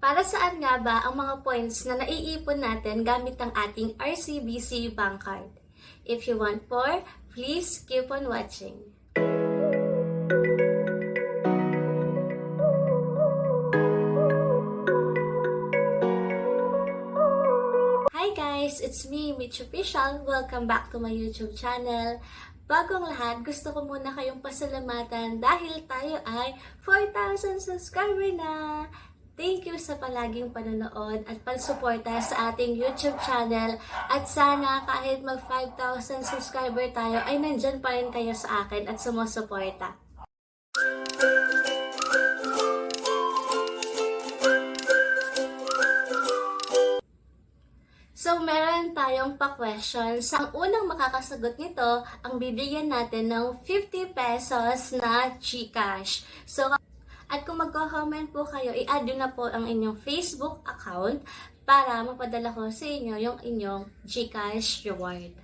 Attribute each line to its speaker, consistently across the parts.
Speaker 1: Para saan nga ba ang mga points na naiipon natin gamit ang ating RCBC bank card? If you want more, please keep on watching. Hi guys! It's me, Mitch Official. Welcome back to my YouTube channel. Bago ang lahat, gusto ko muna kayong pasalamatan dahil tayo ay 4,000 subscriber na! Thank you sa palaging panonood at pagsuporta sa ating YouTube channel. At sana kahit mag 5,000 subscriber tayo ay nandyan pa rin kayo sa akin at sumusuporta. So, meron tayong pa-questions. Ang unang makakasagot nito, ang bibigyan natin ng 50 pesos na GCash. So, at kung magko-comment po kayo, i-add nyo na po ang inyong Facebook account para mapadala ko sa inyo yung inyong GCash reward.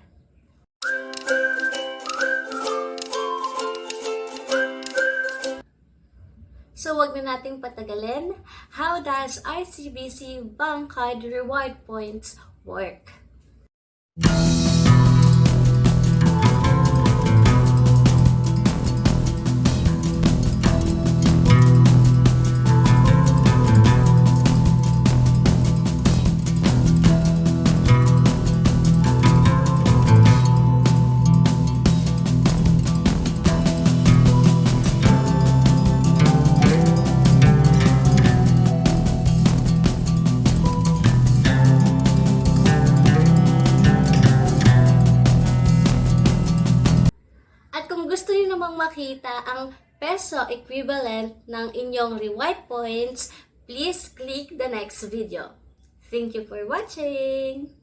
Speaker 1: So, wag na nating patagalin. How does RCBC Bank Card Reward Points work? Gusto niyo namang makita ang peso equivalent ng inyong reward points, please click the next video. Thank you for watching!